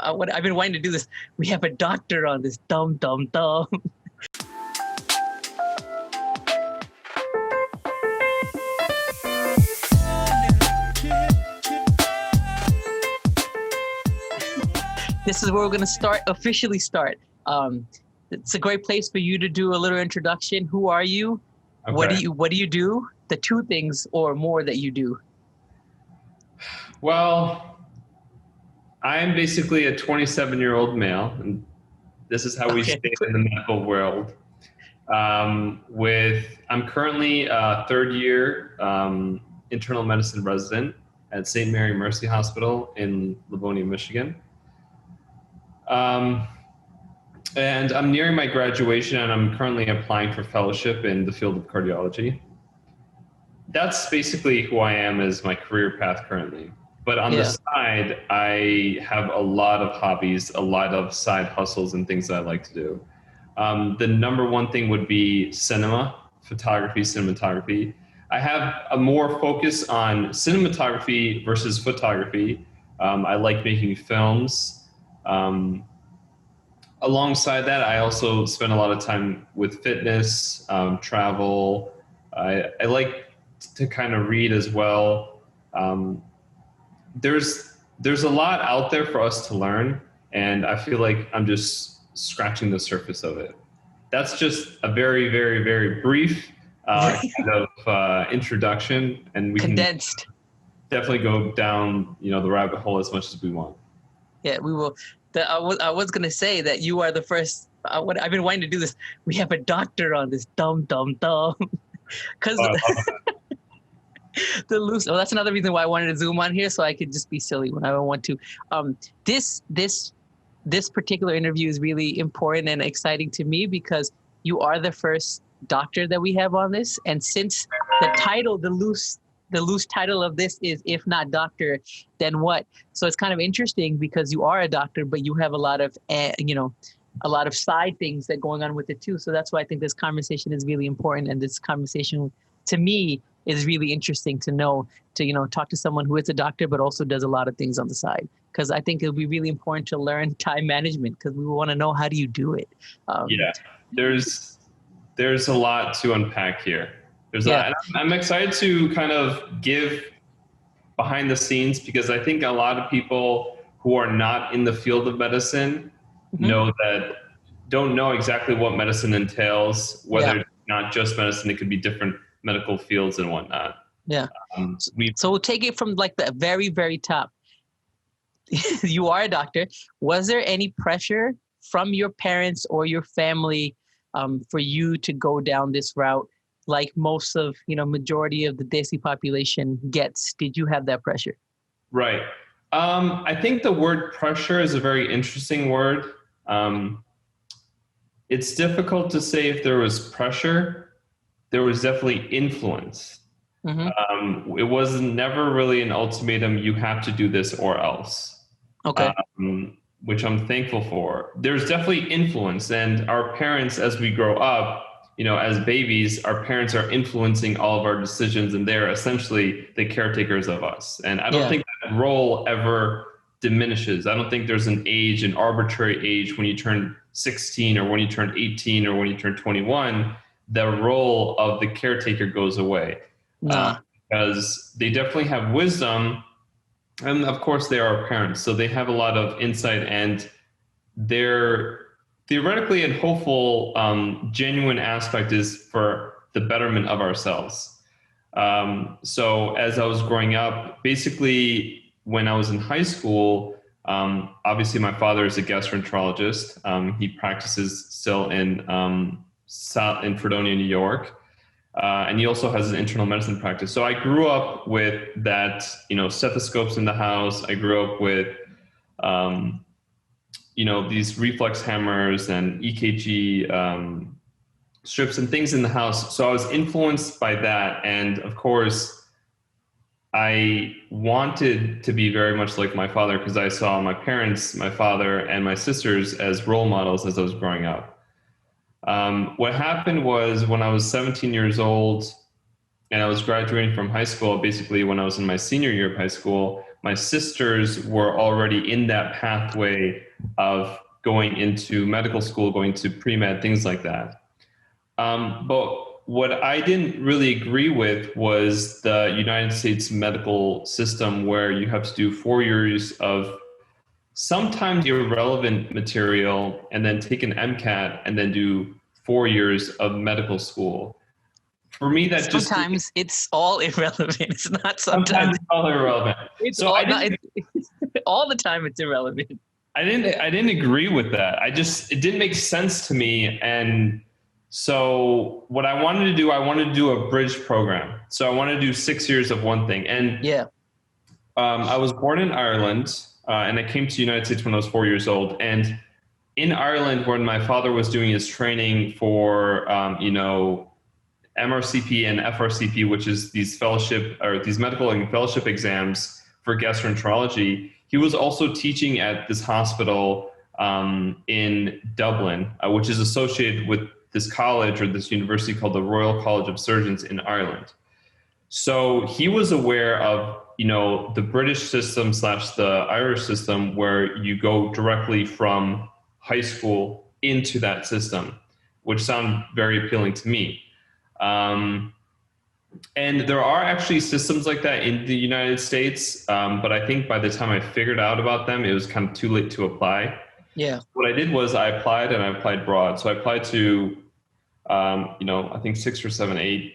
I've been wanting to do this. We have a doctor on this. Dumb, dumb, dumb. This is where we're going to officially start. It's a great place for you to do a little introduction. Who are you? Okay. What do you do? The two things or more that you do. Well, I'm basically a 27-year-old male, and this is how we stay in the medical world. I'm currently a third-year internal medicine resident at St. Mary Mercy Hospital in Livonia, Michigan. And I'm nearing my graduation, and I'm currently applying for fellowship in the field of cardiology. That's basically who I am as my career path currently. But on the side, I have a lot of hobbies, a lot of side hustles and things that I like to do. The number one thing would be cinematography. I have a more focus on cinematography versus photography. I like making films. Alongside that, I also spend a lot of time with fitness, travel. I like to kind of read as well. There's a lot out there for us to learn, and I feel like I'm just scratching the surface of it. That's just a very, very, very brief kind of introduction, and we condensed. Can definitely go down, the rabbit hole as much as we want. Yeah, we will. I was going to say that you are the first. I've been wanting to do this. We have a doctor on this. Dumb, dumb, dumb. Because the loose. Well, that's another reason why I wanted to zoom on here, so I could just be silly when I want to. This particular interview is really important and exciting to me because you are the first doctor that we have on this, and since the title, the loose title of this is "If Not Doctor, Then What?" So it's kind of interesting because you are a doctor, but you have a lot of side things that going on with it too. So that's why I think this conversation is really important, and this conversation to me is really interesting to know, to talk to someone who is a doctor but also does a lot of things on the side, because I think it'll be really important to learn time management, because we want to know, how do you do it? There's a lot to unpack here. I'm excited to kind of give behind the scenes, because I think a lot of people who are not in the field of medicine don't know exactly what medicine entails, whether it's not just medicine, it could be different medical fields and whatnot. Yeah. So we'll take it from like the very, very top. You are a doctor. Was there any pressure from your parents or your family for you to go down this route? Like most of, majority of the Desi population gets. Did you have that pressure? Right. I think the word pressure is a very interesting word. It's difficult to say if there was pressure. There was definitely influence. Mm-hmm. It was never really an ultimatum, you have to do this or else. Okay. Which I'm thankful for. There's definitely influence, and our parents, as we grow up, as babies, our parents are influencing all of our decisions, and they're essentially the caretakers of us. And I don't think that role ever diminishes. I don't think there's an arbitrary age when you turn 16 or when you turn 18 or when you turn 21, the role of the caretaker goes away. Because they definitely have wisdom, and of course they are parents, so they have a lot of insight, and they're theoretically and hopeful, genuine aspect is for the betterment of ourselves. So as I was growing up, basically when I was in high school, obviously my father is a gastroenterologist. He practices still in Fredonia, New York. And he also has an internal medicine practice. So I grew up with that, stethoscopes in the house. I grew up with, these reflex hammers and EKG strips and things in the house. So I was influenced by that. And of course, I wanted to be very much like my father, because I saw my parents, my father, and my sisters as role models as I was growing up. What happened was when I was 17 years old and I was graduating from high school, basically when I was in my senior year of high school, my sisters were already in that pathway of going into medical school, going to pre-med, things like that. But what I didn't really agree with was the United States medical system, where you have to do 4 years of sometimes irrelevant material and then take an MCAT and then do 4 years of medical school. For me, that sometimes it's all irrelevant. It's not sometimes it's all irrelevant. It's so all, all the time it's irrelevant. I didn't agree with that. It didn't make sense to me. And so what I wanted to do a bridge program. So I wanted to do 6 years of one thing. And I was born in Ireland, and I came to the United States when I was 4 years old. And in Ireland, when my father was doing his training for, MRCP and FRCP, which is these fellowship or these medical and fellowship exams for gastroenterology, he was also teaching at this hospital in Dublin, which is associated with this college or this university called the Royal College of Surgeons in Ireland. So he was aware of, the British system / the Irish system, where you go directly from high school into that system, which sounded very appealing to me. And there are actually systems like that in the United States, but I think by the time I figured out about them, it was kind of too late to apply. Yeah. What I did was I applied broad. So I applied to, I think 6 or 7, 8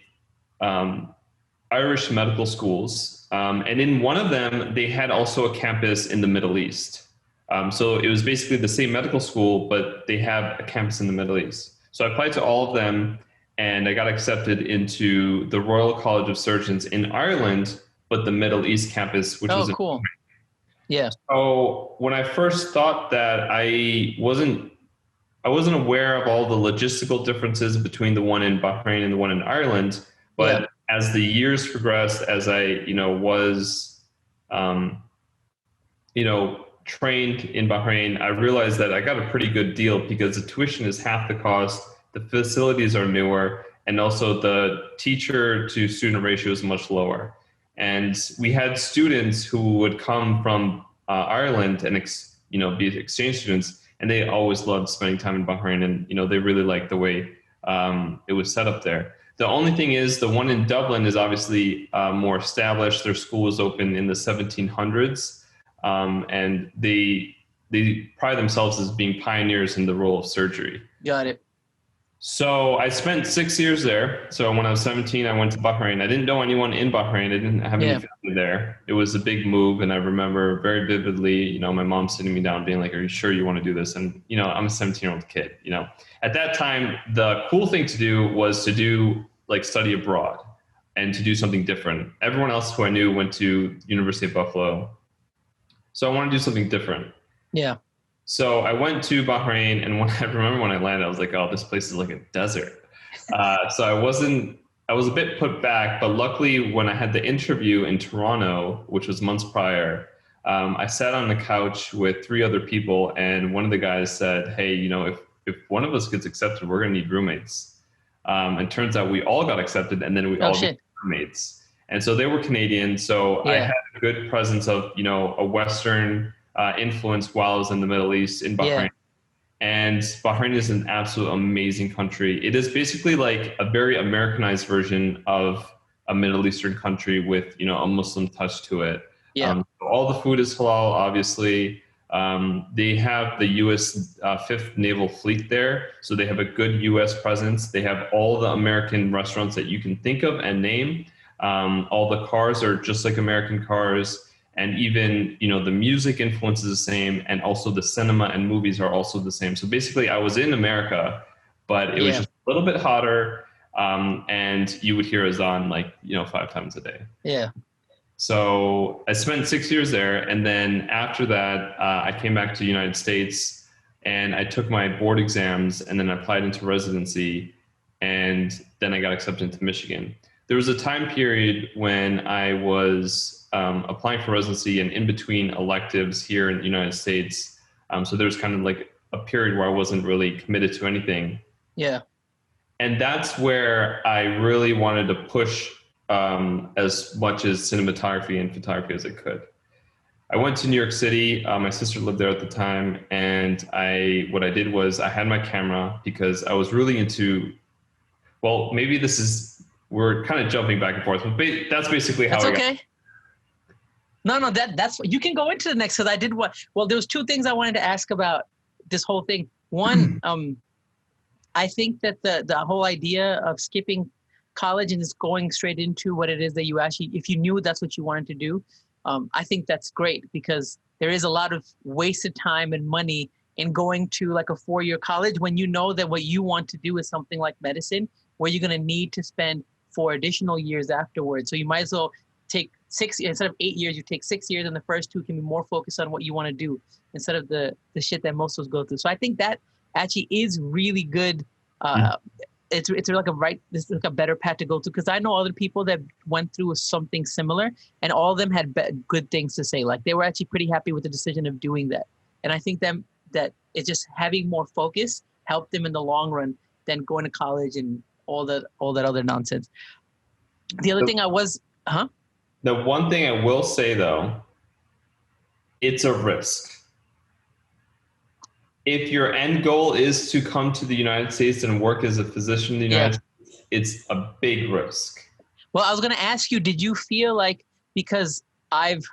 Irish medical schools. And in one of them, they had also a campus in the Middle East. So it was basically the same medical school, but they have a campus in the Middle East. So I applied to all of them, and I got accepted into the Royal College of Surgeons in Ireland, but the Middle East campus, which was cool. Yeah. So when I first thought that, I wasn't aware of all the logistical differences between the one in Bahrain and the one in Ireland. But as the years progressed, as I, was, trained in Bahrain, I realized that I got a pretty good deal because the tuition is half the cost. The facilities are newer, and also the teacher to student ratio is much lower. And we had students who would come from Ireland and be exchange students, and they always loved spending time in Bahrain, and they really liked the way it was set up there. The only thing is, the one in Dublin is obviously more established. Their school was open in the 1700s, and they pride themselves as being pioneers in the role of surgery. Got it. So I spent 6 years there. So when I was 17, I went to Bahrain. I didn't know anyone in Bahrain. I didn't have any family there. It was a big move. And I remember very vividly, my mom sitting me down being like, "Are you sure you want to do this?" And, I'm a 17-year-old kid, At that time, the cool thing to do was to do study abroad and to do something different. Everyone else who I knew went to University of Buffalo. So I wanted to do something different. Yeah. So I went to Bahrain, and I remember when I landed, I was like, "Oh, this place is like a desert." So I was a bit put back, but luckily when I had the interview in Toronto, which was months prior, I sat on the couch with 3 other people, and one of the guys said, "Hey, if one of us gets accepted, we're going to need roommates." And turns out we all got accepted, and then we all got roommates. And so they were Canadian. So I had a good presence of, a Western influence while I was in the Middle East in Bahrain. Yeah. And Bahrain is an absolute amazing country. It is basically like a very Americanized version of a Middle Eastern country with, a Muslim touch to it. Yeah. All the food is halal, obviously. They have the U.S. 5th Naval Fleet there. So they have a good U.S. presence. They have all the American restaurants that you can think of and name. All the cars are just like American cars. And even, the music influence is the same. And also the cinema and movies are also the same. So basically I was in America, but it was just a little bit hotter. And you would hear azan 5 times a day. Yeah. So I spent 6 years there. And then after that, I came back to the United States and I took my board exams and then I applied into residency. And then I got accepted into Michigan. There was a time period when I was applying for residency and in between electives here in the United States. So there's kind of like a period where I wasn't really committed to anything. Yeah. And that's where I really wanted to push as much as cinematography and photography as I could. I went to New York City. My sister lived there at the time, and what I did was I had my camera because I was really into. Well, maybe we're kind of jumping back and forth, but that's basically how That's I okay. No, that's you can go into the next because I did what. Well, there was two things I wanted to ask about this whole thing. One, I think that the whole idea of skipping college and just going straight into what it is that you actually, if you knew that's what you wanted to do, I think that's great because there is a lot of wasted time and money in going to like a 4-year college when you know that what you want to do is something like medicine, where you're going to need to spend 4 additional years afterwards. So you might as well take 6 instead of 8 years, you take 6 years, and the first 2 can be more focused on what you want to do instead of the shit that most of us go through. So I think that actually is really good. It's like it's like a better path to go to because I know other people that went through something similar, and all of them had good things to say. Like they were actually pretty happy with the decision of doing that, and I think that it's just having more focus helped them in the long run than going to college and all that other nonsense. The other thing The one thing I will say though, it's a risk. If your end goal is to come to the United States and work as a physician in the United States, it's a big risk. Well, I was going to ask you, did you feel like, because I've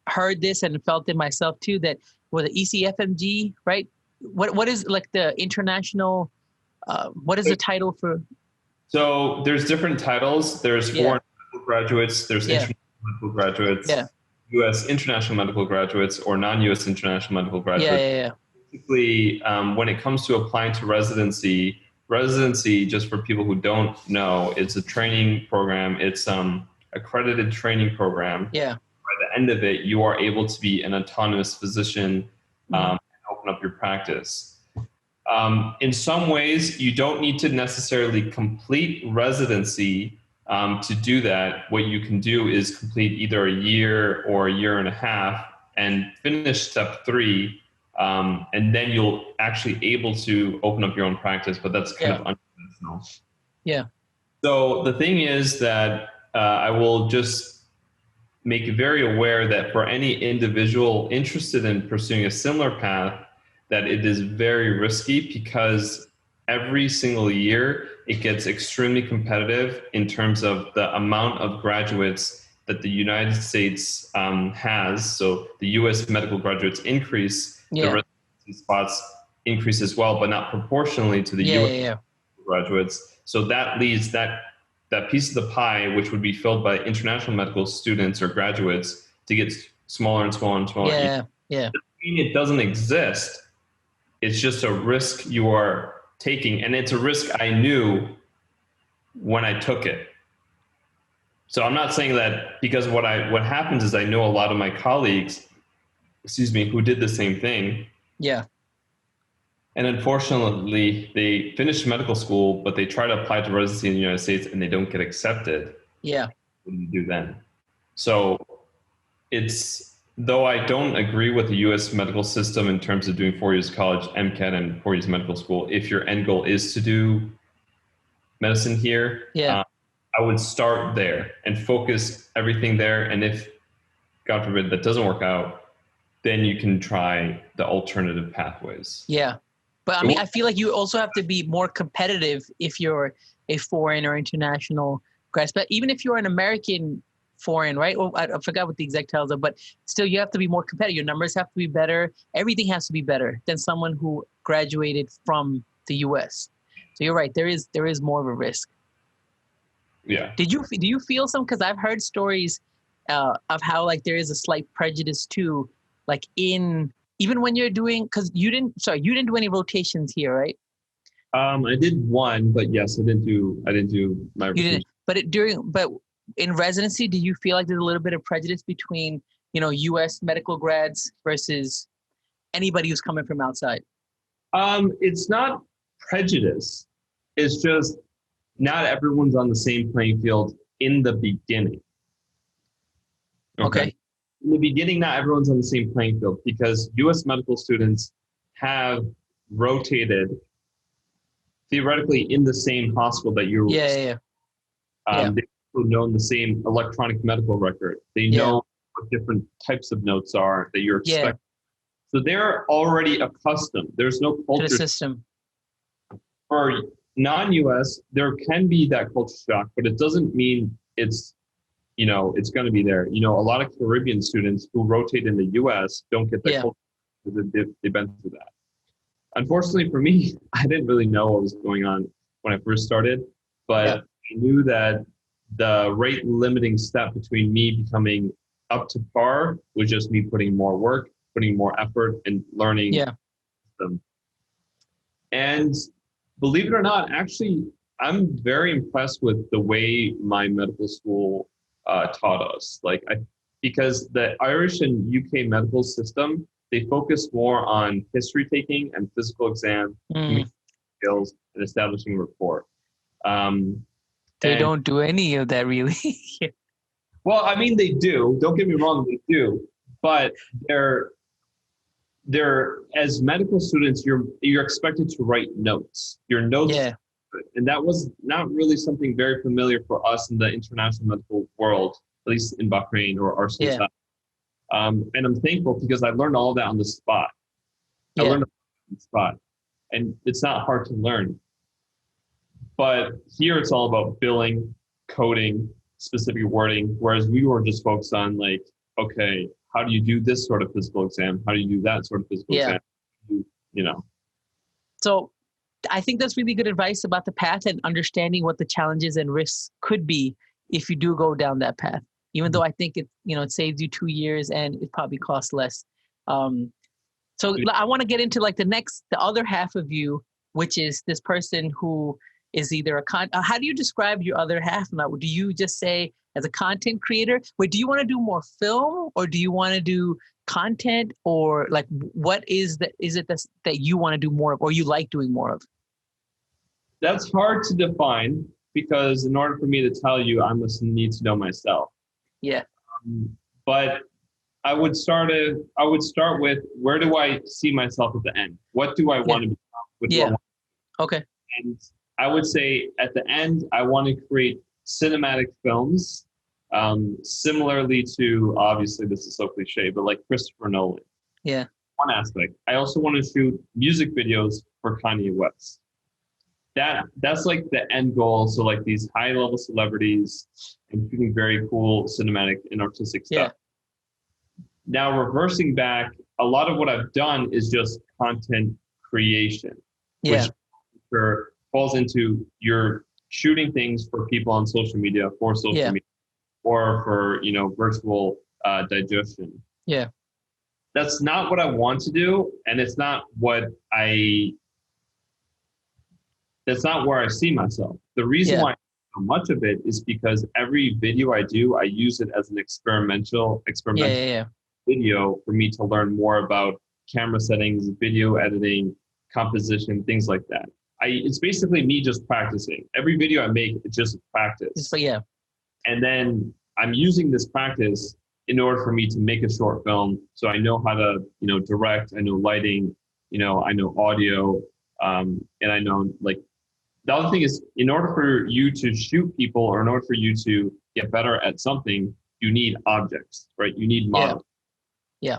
heard this and felt it myself too, that with the ECFMG, right? What is like the international, what is the title for? So there's different titles. There's foreign medical graduates, there's international medical graduates, U.S. international medical graduates, or non-U.S. international medical graduates. Basically, when it comes to applying to residency, just for people who don't know, it's a training program. It's accredited training program. Yeah. By the end of it, you are able to be an autonomous physician and open up your practice. In some ways, you don't need to necessarily complete residency to do that. What you can do is complete either a year or a year and a half and finish step 3. And then you'll actually able to open up your own practice, but that's kind of unconventional. Yeah. So the thing is that I will just make you very aware that for any individual interested in pursuing a similar path, that it is very risky because every single year it gets extremely competitive in terms of the amount of graduates that the United States has. So the U.S. medical graduates increase. The residency spots increase as well, but not proportionally to the U.S. graduates. So that leads that piece of the pie, which would be filled by international medical students or graduates, to get smaller and smaller and smaller. Yeah. Doesn't mean it doesn't exist. It's just a risk you are taking, and it's a risk I knew when I took it. So I'm not saying that because what happens is I know a lot of my colleagues, who did the same thing. Yeah. And unfortunately, they finish medical school, but they try to apply to residency in the United States and they don't get accepted. Yeah. What do you do then? So though I don't agree with the U.S. medical system in terms of doing 4 years of college, MCAT, and 4 years medical school, if your end goal is to do medicine here, I would start there and focus everything there. And if, God forbid, that doesn't work out, then you can try the alternative pathways. Yeah. But I mean, I feel like you also have to be more competitive if you're a foreign or international grad. But even if you're an American foreign, right? Well, I forgot what the exact titles are, but still you have to be more competitive. Your numbers have to be better. Everything has to be better than someone who graduated from the US. So you're right. There is more of a risk. Yeah. Do you feel some? Because I've heard stories of how like there is a slight prejudice too, like even when you're doing, because you didn't do any rotations here, right? I did one, but yes, I didn't do my rotation. You didn't, but in residency, do you feel like there's a little bit of prejudice between, U.S. medical grads versus anybody who's coming from outside? It's not prejudice. It's just not everyone's on the same playing field in the beginning. Okay. In the beginning, not everyone's on the same playing field because U.S. medical students have rotated theoretically in the same hospital that you're. They've known the same electronic medical record. They know what different types of notes are that you're Yeah. expecting. So they're already accustomed. There's no To the culture system. for non-US. There can be that culture shock, but it doesn't mean it's, it's going to be there. A lot of Caribbean students who rotate in the US don't get that Yeah. culture because they've been through that. Unfortunately for me, I didn't really know what was going on when I first started, but Yeah. I knew that the rate limiting step between me becoming up to par was just me putting more work, putting more effort, and learning Yeah. them. And believe it or not, actually, I'm very impressed with the way my medical school taught us. Because the Irish and UK medical system, they focus more on history taking and physical exam, communication skills, and establishing rapport. They And don't do any of that really. well, I mean, they do. Don't get me wrong, they do. But they're as medical students, you're expected to write notes. Your notes, Yeah. and that was not really something very familiar for us in the international medical world, at least in Bahrain or Arsenal. Yeah. And I'm thankful because I learned all that on the spot. I Yeah. learned on the spot, and it's not hard to learn. But here it's all about billing, coding, specific wording, whereas we were just focused on okay, how do you do this sort of physical exam? How do you do that sort of physical Yeah. exam? So I think that's really good advice about the path and understanding what the challenges and risks could be if you do go down that path. Even though I think it saves you 2 years and it probably costs less. So I want to get into the other half of you, which is this person who is either how do you describe your other half now? Do you just say as a content creator? Wait, do you want to do more film or do you want to do content, or what is it that you want to do more of or you like doing more of? That's hard to define because in order for me to tell you, I must need to know myself. Yeah. But I would start with, where do I see myself at the end? What do I want to become? Okay. And I would say at the end, I want to create cinematic films, similarly to, obviously this is so cliche, but like Christopher Nolan. Yeah. One aspect. I also want to shoot music videos for Kanye West. That's like the end goal. So like these high level celebrities and shooting very cool cinematic and artistic stuff. Yeah. Now reversing back, a lot of what I've done is just content creation, which falls into you're shooting things for people on social media, for social media, or for virtual digestion. Yeah. That's not what I want to do, and it's not that's not where I see myself. The reason why I do so much of it is because every video I do, I use it as an experimental video for me to learn more about camera settings, video editing, composition, things like that. It's basically me just practicing. Every video I make, it's just practice. And then I'm using this practice in order for me to make a short film. So I know how to, direct, I know lighting, I know audio, and I know the other thing is, in order for you to shoot people or in order for you to get better at something, you need objects, right? You need models. Yeah.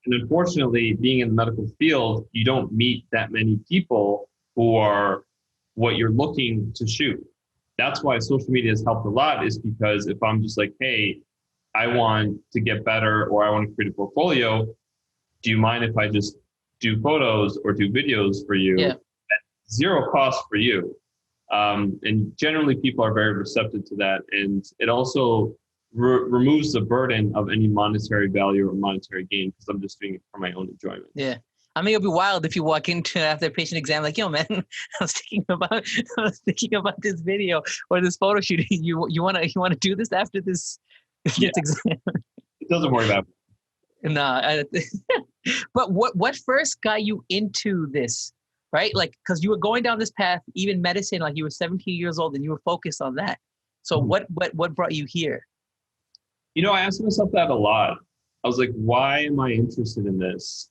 And unfortunately, being in the medical field, you don't meet that many people who are what you're looking to shoot. That's why social media has helped a lot, is because if I'm just like, hey, I want to get better or I want to create a portfolio, do you mind if I just do photos or do videos for you at zero cost for you? And generally people are very receptive to that. And it also removes the burden of any monetary value or monetary gain because I'm just doing it for my own enjoyment. Yeah. I mean, it'll be wild if you walk into after a patient exam like, yo, man, I was thinking about this video or this photo shoot. You want to do this after this exam? It doesn't work that way. No. But what first got you into this? Right? Because you were going down this path, even medicine, you were 17 years old and you were focused on that. So what brought you here? I asked myself that a lot. I was like, why am I interested in this?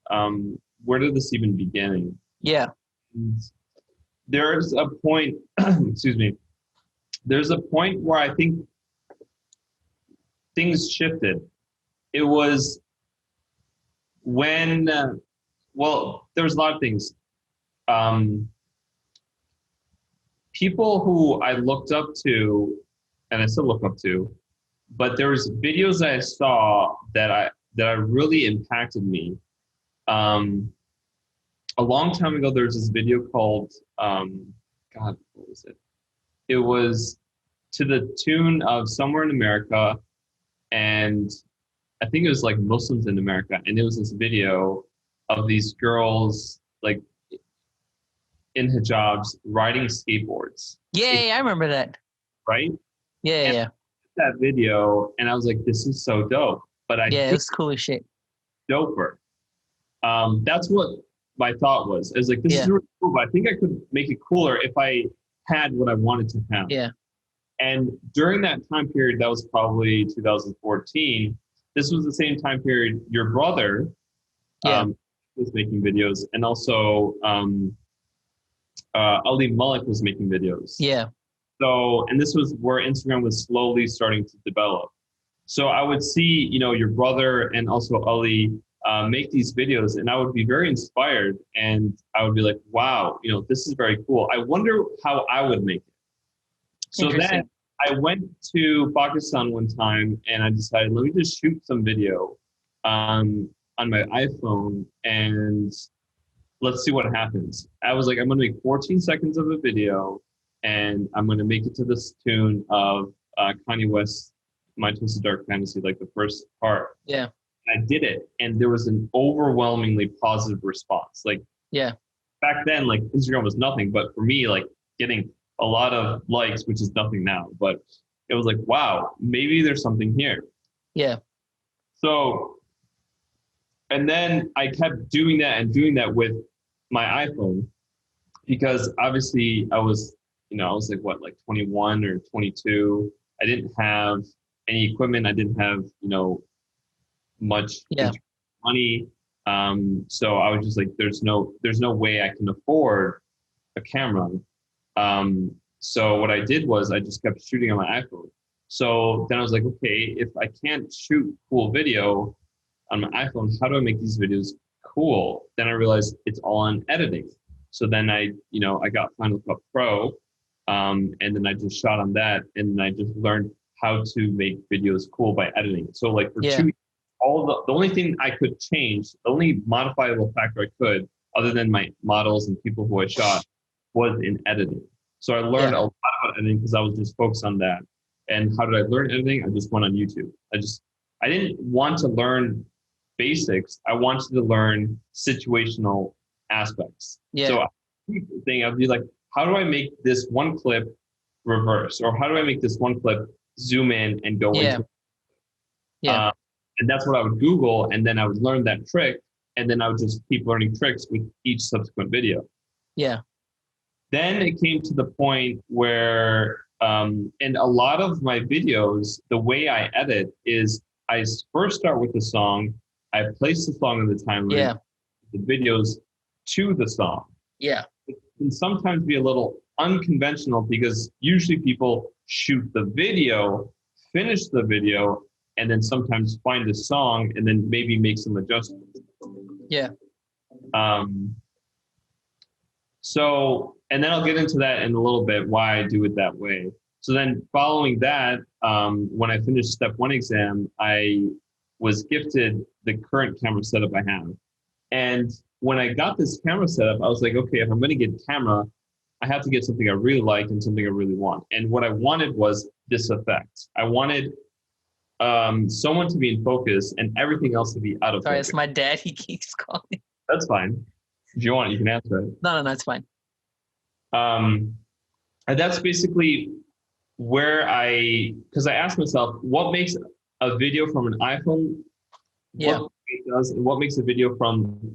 Where did this even begin? Yeah. And there's a point, excuse me. There's a point where I think things shifted. it was when, well, there was a lot of things. People who I looked up to, and I still look up to, but there was videos that I saw that really impacted me. A long time ago, there was this video called, God, what was it? It was to the tune of Somewhere in America, and I think it was like Muslims in America, and it was this video of these girls like in hijabs riding skateboards. Yeah, I remember that. Right? Yeah, and yeah. That video, and I was like, this is so dope. But I Yeah, it think was cool as shit. doper. That's what my thought was. I was like, this is really cool, but I think I could make it cooler if I had what I wanted to have. Yeah. And during that time period, that was probably 2014. This was the same time period your brother was making videos, and also Ali Malik was making videos. Yeah. So, and this was where Instagram was slowly starting to develop. So I would see, your brother and also Ali make these videos, and I would be very inspired, and I would be like, wow, this is very cool. I wonder how I would make it. So then I went to Pakistan one time, and I decided, let me just shoot some video on my iPhone, and let's see what happens. I was like, I'm going to make 14 seconds of a video, and I'm going to make it to this tune of Kanye West's My Twisted Dark Fantasy, like the first part. Yeah. I did it, and there was an overwhelmingly positive response. Like, back then, like Instagram was nothing, but for me, like getting a lot of likes, which is nothing now, but it was like, wow, maybe there's something here. Yeah. So, and then I kept doing that with my iPhone, because obviously I was like, what, like 21 or 22. I didn't have any equipment. I didn't have, much money. So I was just like, there's no way I can afford a camera. So what I did was I just kept shooting on my iPhone. So then I was like, okay, if I can't shoot cool video on my iPhone, how do I make these videos cool? Then I realized it's all on editing. So then I got Final Cut Pro, and then I just shot on that, and then I just learned how to make videos cool by editing. So like for 2 years, the only thing I could change, the only modifiable factor I could, other than my models and people who I shot, was in editing. So I learned a lot about editing because I was just focused on that. And how did I learn editing? I just went on YouTube. I didn't want to learn basics. I wanted to learn situational aspects. So I'd be like, how do I make this one clip reverse? Or how do I make this one clip zoom in and go into it? And that's what I would Google, and then I would learn that trick, and then I would just keep learning tricks with each subsequent video. Yeah. Then it came to the point where, in a lot of my videos, the way I edit is I first start with the song, I place the song in the timeline, the videos to the song. Yeah. It can sometimes be a little unconventional because usually people shoot the video, finish the video, and then sometimes find a song and then maybe make some adjustments. Yeah. So, and then I'll get into that in a little bit, why I do it that way. So then following that, when I finished step 1 exam, I was gifted the current camera setup I have. And when I got this camera setup, I was like, okay, if I'm going to get a camera, I have to get something I really like and something I really want. And what I wanted was this effect. I wanted someone to be in focus and everything else to be out of focus. Sorry, it's my dad. He keeps calling. That's fine. If you want, you can answer it. No, it's fine. And that's basically where because I asked myself, what makes a video from an iPhone, what it does, and what makes a video from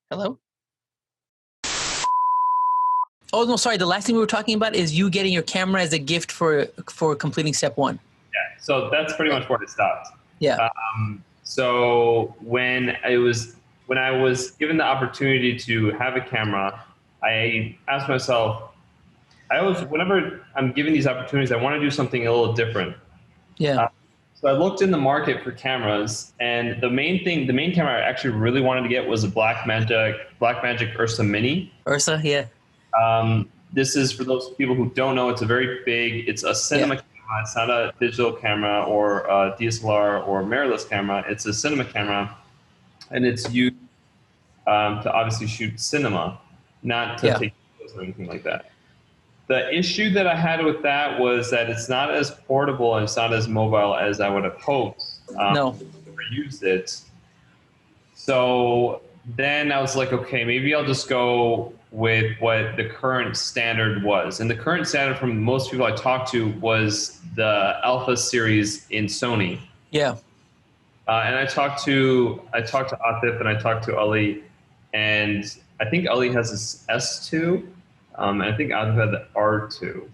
Hello? Oh, no, sorry. The last thing we were talking about is you getting your camera as a gift for completing step 1. Yeah, so that's pretty much where it stopped. Yeah. So when I was given the opportunity to have a camera, I asked myself, whenever I'm given these opportunities, I want to do something a little different. Yeah. So I looked in the market for cameras, and the main camera I actually really wanted to get was a Blackmagic Ursa Mini. Ursa, yeah. This is for those people who don't know. It's a very big. It's a cinema camera. It's not a digital camera or a DSLR or mirrorless camera. It's a cinema camera, and it's used to obviously shoot cinema, not to take photos or anything like that. The issue that I had with that was that it's not as portable and it's not as mobile as I would have hoped. No. I used it. So then I was like, okay, maybe I'll just go with what the current standard was. And the current standard from most people I talked to was the Alpha series in Sony. Yeah. And I talked to Atif and I talked to Ali, and I think Ali has this S2. And I think Atif had the R2.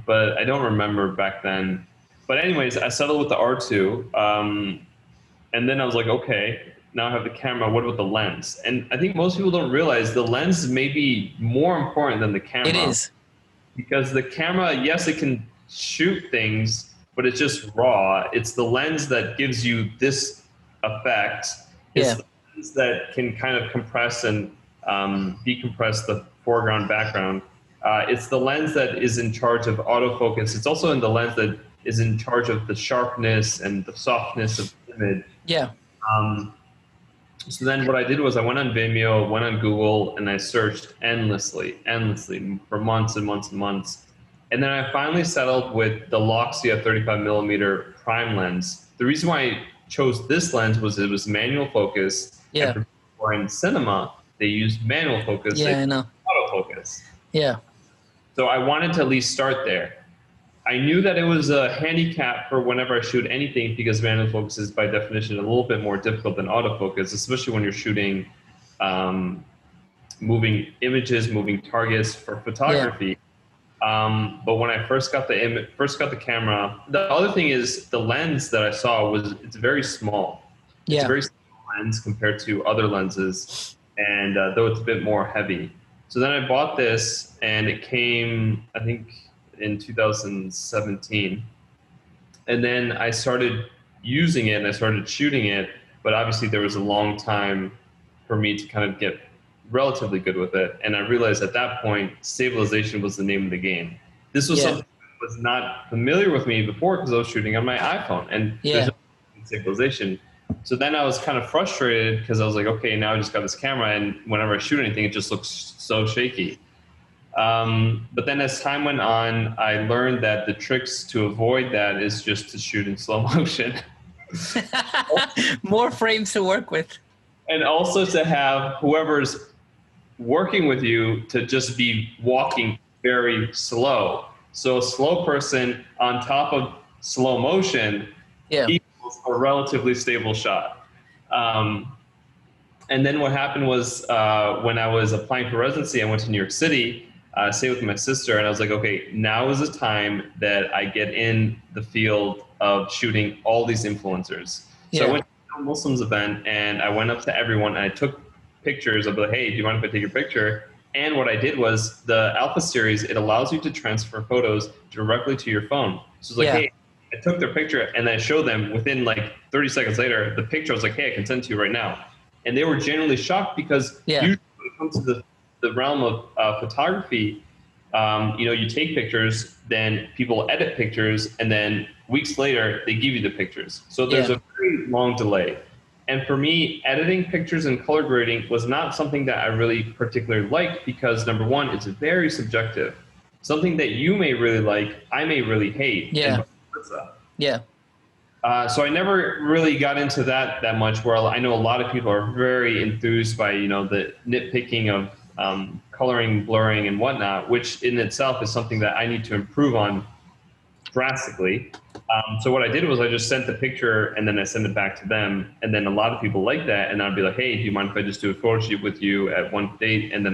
But I don't remember back then. But anyways, I settled with the R2. And then I was like, okay, now I have the camera. What about the lens? And I think most people don't realize the lens may be more important than the camera. It is. Because the camera, yes, it can shoot things, but it's just raw. It's the lens that gives you this effect. It's the lens that can kind of compress and decompress the foreground, background. It's the lens that is in charge of autofocus. It's also in the lens that is in charge of the sharpness and the softness of the image. Yeah. So then what I did was I went on Vimeo, went on Google, and I searched endlessly for months and months and months. And then I finally settled with the Loxia 35mm prime lens. The reason why I chose this lens was it was manual focus. Yeah. And for in cinema, they use manual focus. Yeah, I know. Autofocus. Yeah. So I wanted to at least start there. I knew that it was a handicap for whenever I shoot anything because manual focus is by definition a little bit more difficult than autofocus, especially when you're shooting moving images, moving targets for photography. Yeah. But when I first got the camera, the other thing is the lens that I saw it's very small. Yeah. It's a very small lens compared to other lenses, and though it's a bit more heavy. So then I bought this, and it came, I think, in 2017. And then I started using it and I started shooting it, but obviously there was a long time for me to kind of get relatively good with it. And I realized at that point, stabilization was the name of the game. This was something that was not familiar with me before because I was shooting on my iPhone and there's no stabilization. So then I was kind of frustrated because I was like, okay, now I just got this camera and whenever I shoot anything, it just looks so shaky. But then as time went on, I learned that the tricks to avoid that is just to shoot in slow motion. More frames to work with. And also to have whoever's working with you to just be walking very slow. So a slow person on top of slow motion equals a relatively stable shot. And then what happened was when I was applying for residency, I went to New York City. Stay with my sister, and I was like, okay, now is the time that I get in the field of shooting all these influencers. So I went to a Muslims event, and I went up to everyone, and I took pictures of like, hey, do you mind if I take your picture? And what I did was the Alpha series, it allows you to transfer photos directly to your phone. So it's like, hey, I took their picture, and I showed them within like 30 seconds later, the picture. I was like, hey, I can send it to you right now. And they were genuinely shocked because usually when it comes to the realm of photography, you take pictures, then people edit pictures, and then weeks later they give you the pictures. So there's a very long delay. And for me, editing pictures and color grading was not something that I really particularly liked because number one, it's very subjective. Something that you may really like, I may really hate. Yeah. And vice versa. Yeah. So I never really got into that much, where I know a lot of people are very enthused by, the nitpicking of coloring, blurring, and whatnot, which in itself is something that I need to improve on drastically. So what I did was I just sent the picture and then I sent it back to them. And then a lot of people like that. And I'd be like, hey, do you mind if I just do a photo shoot with you at one date? And then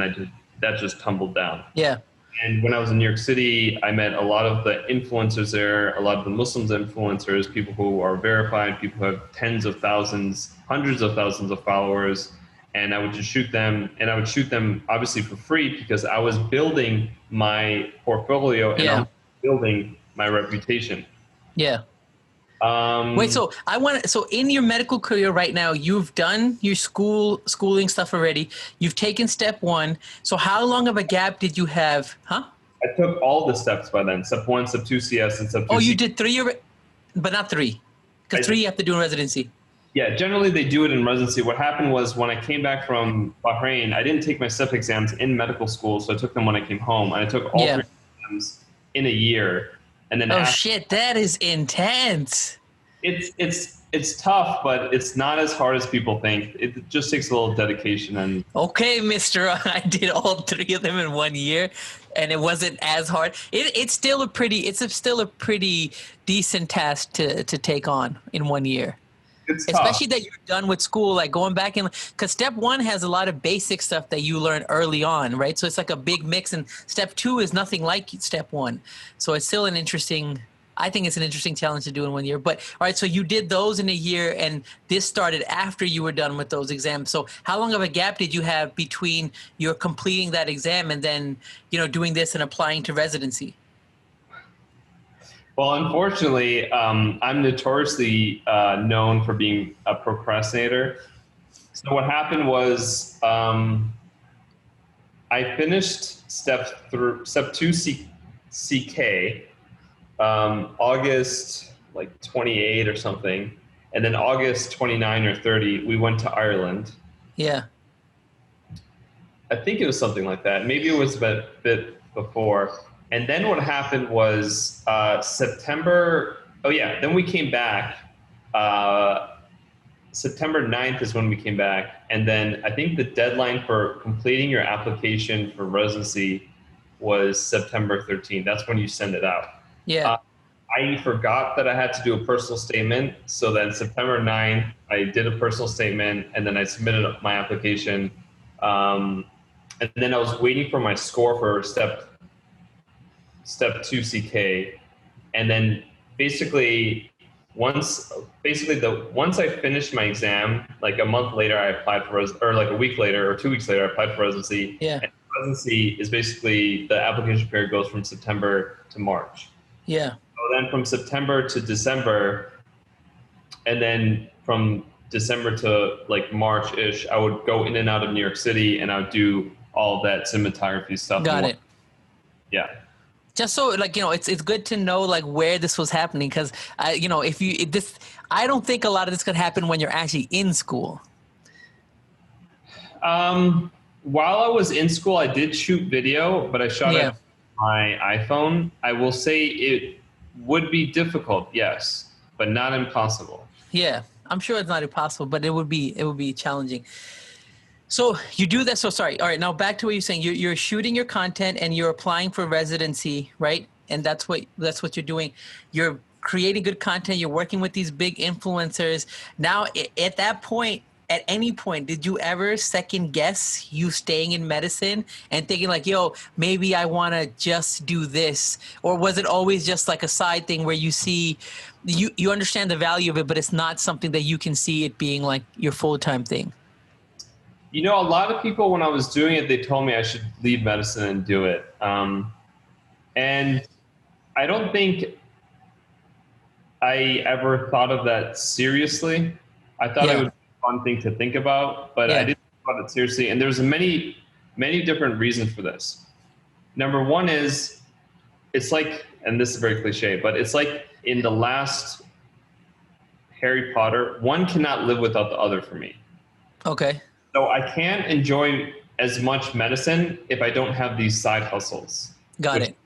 that just tumbled down. Yeah. And when I was in New York City, I met a lot of the influencers there, a lot of the Muslims influencers, people who are verified, people who have tens of thousands, hundreds of thousands of followers. and I would just shoot them, and I would shoot them obviously for free because I was building my portfolio and I'm building my reputation. Yeah. Wait, so so in your medical career right now, you've done your schooling stuff already. You've taken step 1. So how long of a gap did you have? Huh? I took all the steps by then, step 1, step 2 CS, and step 2 Oh, you C. did 3, but not 3. Because 3 you have to do in residency. Yeah, generally they do it in residency. What happened was when I came back from Bahrain, I didn't take my step exams in medical school, so I took them when I came home. And I took all 3 exams in a year. And then shit, that is intense. It's tough, but it's not as hard as people think. It just takes a little dedication. And okay, mister, I did all 3 of them in 1 year, and it wasn't as hard. It's still a pretty decent task to take on in 1 year. It's especially tough. that you're done with school, like going back in, because step 1 has a lot of basic stuff that you learn early on, right? So it's like a big mix, and step 2 is nothing like step 1. So it's still I think it's an interesting challenge to do in 1 year. But all right, so you did those in a year, and this started after you were done with those exams. So how long of a gap did you have between your completing that exam and then, doing this and applying to residency? Well, unfortunately, I'm notoriously known for being a procrastinator. So what happened was I finished step 2 CK August like 28 or something, and then August 29 or 30 we went to Ireland. Yeah. I think it was something like that. Maybe it was a bit before. And then what happened was September. Oh yeah, then we came back. September 9th is when we came back. And then I think the deadline for completing your application for residency was September 13th. That's when you send it out. Yeah. I forgot that I had to do a personal statement. So then September 9th, I did a personal statement, and then I submitted my application. And then I was waiting for my score for step 2 CK. And then basically once I finished my exam, like a month later, I applied for or like a week later or 2 weeks later, I applied for residency. Yeah. And residency is basically the application period goes from September to March. Yeah. So then from September to December, and then from December to like March-ish, I would go in and out of New York City, and I would do all that cinematography stuff. Got it. Yeah. Just so it's good to know like where this was happening, because I don't think a lot of this could happen when you're actually in school. While I was in school, I did shoot video, but I shot it on my iPhone. I will say it would be difficult, yes, but not impossible. Yeah, I'm sure it's not impossible, but it would be challenging. So you do that. So sorry. All right. Now back to what you're saying. You're shooting your content and you're applying for residency, right? And that's what you're doing. You're creating good content. You're working with these big influencers. Now, at that point, at any point, did you ever second guess you staying in medicine and thinking like, yo, maybe I want to just do this? Or was it always just like a side thing where you see, you understand the value of it, but it's not something that you can see it being like your full-time thing? A lot of people, when I was doing it, they told me I should leave medicine and do it. And I don't think I ever thought of that seriously. I thought it would be a fun thing to think about, but I didn't think about it seriously. And there's many, many different reasons for this. Number one is, it's like, and this is very cliche, but it's like in the last Harry Potter, one cannot live without the other for me. Okay. So I can't enjoy as much medicine if I don't have these side hustles. Got it.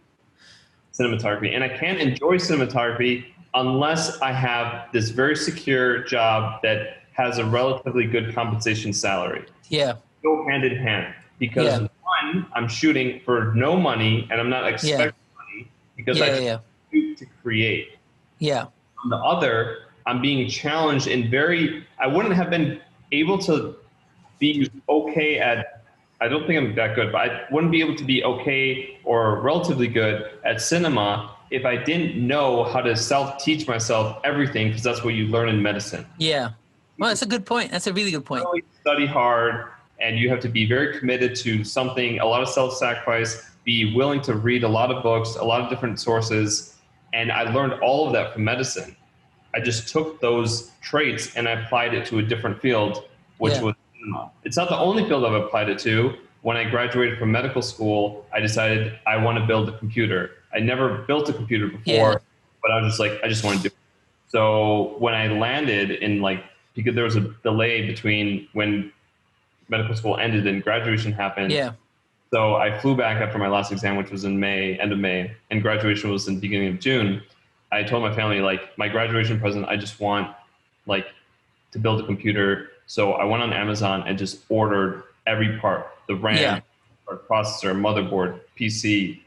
Cinematography. And I can't enjoy cinematography unless I have this very secure job that has a relatively good compensation salary. Yeah. Go hand in hand. Because one, I'm shooting for no money and I'm not expecting money because I just shoot to create. Yeah. On the other, I'm being challenged in I wouldn't have been able to be okay at, I don't think I'm that good, but I wouldn't be able to be okay or relatively good at cinema if I didn't know how to self-teach myself everything, because that's what you learn in medicine. Yeah. Well, that's a good point. That's a really good point. Really study hard, and you have to be very committed to something, a lot of self-sacrifice, be willing to read a lot of books, a lot of different sources. And I learned all of that from medicine. I just took those traits and I applied it to a different field, which was cinema. It's not the only field I've applied it to. When I graduated from medical school, I decided I want to build a computer. I never built a computer before, but I was just like, I just want to do it. So when I landed in because there was a delay between when medical school ended and graduation happened. Yeah. So I flew back after my last exam, which was in May, end of May, and graduation was in the beginning of June. I told my family, my graduation present, I just want to build a computer. So I went on Amazon and just ordered every part, the RAM, processor, motherboard, PC,